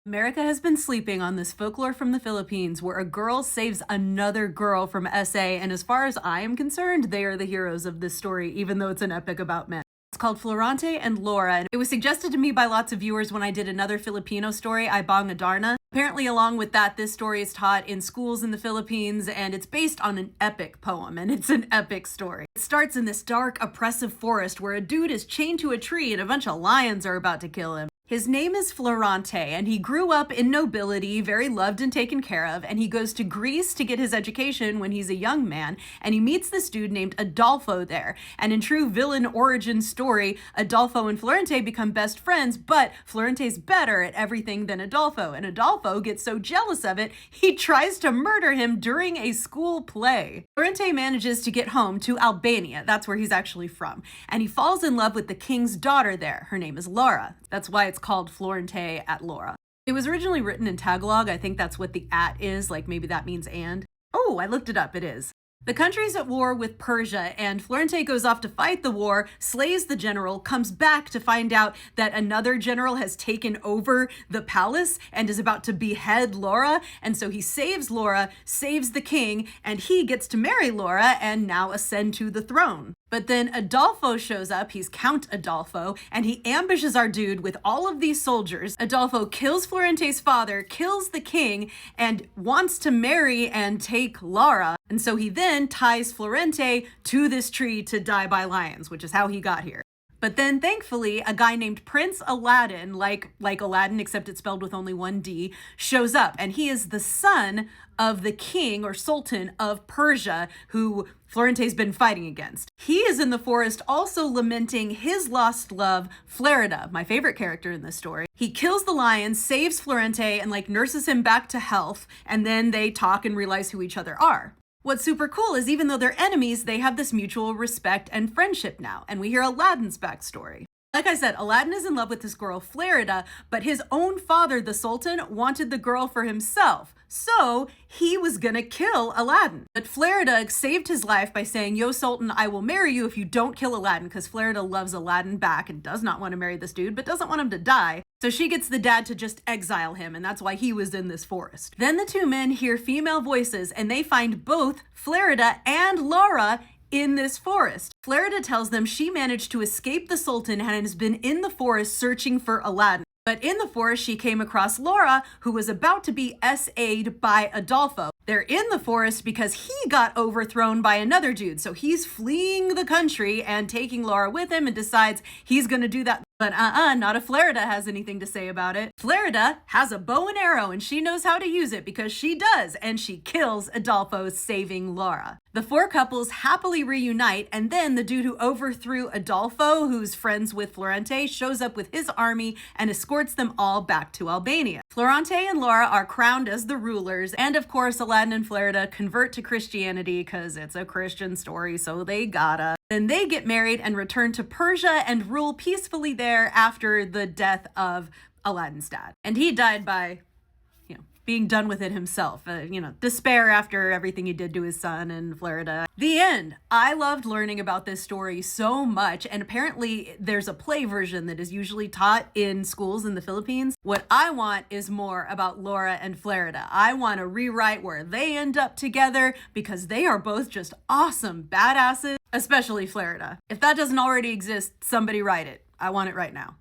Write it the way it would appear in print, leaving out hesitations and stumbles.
America has been sleeping on this folklore from the Philippines where a girl saves another girl from SA, and as far as I am concerned, they are the heroes of this story, even though it's an epic about men. It's called Florente and Laura, and it was suggested to me by lots of viewers when I did another Filipino story, Ibang Adarna. Apparently, along with that, this story is taught in schools in the Philippines, and it's based on an epic poem, and it's an epic story. It starts in this dark, oppressive forest where a dude is chained to a tree and a bunch of lions are about to kill him. His name is Florente, and he grew up in nobility, very loved and taken care of, and he goes to Greece to get his education when he's a young man, and he meets this dude named Adolfo there. And in true villain origin story, Adolfo and Florente become best friends, but Florente's better at everything than Adolfo, and Adolfo gets so jealous of it, he tries to murder him during a school play. Florente manages to get home to Albania, that's where he's actually from, and he falls in love with the king's daughter there. Her name is Laura. That's why it's called Florente at Laura. It was originally written in Tagalog. I think that's what the at is, like maybe that means and. Oh, I looked it up, it is. The country's at war with Persia, and Florente goes off to fight the war, slays the general, comes back to find out that another general has taken over the palace and is about to behead Laura, and so he saves Laura, saves the king, and he gets to marry Laura and now ascend to the throne. But then Adolfo shows up, he's Count Adolfo, and he ambushes our dude with all of these soldiers. Adolfo kills Florente's father, kills the king, and wants to marry and take Laura. And so he then ties Florente to this tree to die by lions, which is how he got here. But then, thankfully, a guy named Prince Aladdin, like Aladdin, except it's spelled with only one D, shows up. And he is the son of the king or sultan of Persia, who Florente's been fighting against. He is in the forest also lamenting his lost love, Florida, my favorite character in this story. He kills the lion, saves Florente, and nurses him back to health, and then they talk and realize who each other are. What's super cool is even though they're enemies, they have this mutual respect and friendship now, and we hear Aladdin's backstory. Like I said, Aladdin is in love with this girl, Florida, but his own father, the Sultan, wanted the girl for himself. So he was gonna kill Aladdin. But Florida saved his life by saying, "Yo, Sultan, I will marry you if you don't kill Aladdin," because Florida loves Aladdin back and does not want to marry this dude, but doesn't want him to die. So she gets the dad to just exile him, and that's why he was in this forest. Then the two men hear female voices, and they find both Florida and Laura in this forest. Florida tells them she managed to escape the Sultan and has been in the forest searching for Aladdin. But in the forest, she came across Laura, who was about to be SA'd by Adolfo. They're in the forest because he got overthrown by another dude. So he's fleeing the country and taking Laura with him and decides he's gonna do that. But not if Florida has anything to say about it. Florida has a bow and arrow and she knows how to use it because she does, and she kills Adolfo, saving Laura. The four couples happily reunite, and then the dude who overthrew Adolfo, who's friends with Florente, shows up with his army and escorts them all back to Albania. Florente and Laura are crowned as the rulers, and of course Aladdin and Florida convert to Christianity because it's a Christian story, so they gotta. Then they get married and return to Persia and rule peacefully there after the death of Aladdin's dad. And he died by, being done with it himself. Despair after everything he did to his son and Florida. The end. I loved learning about this story so much, and apparently there's a play version that is usually taught in schools in the Philippines. What I want is more about Laura and Florida. I want to rewrite where they end up together because they are both just awesome badasses, especially Florida. If that doesn't already exist, somebody write it. I want it right now.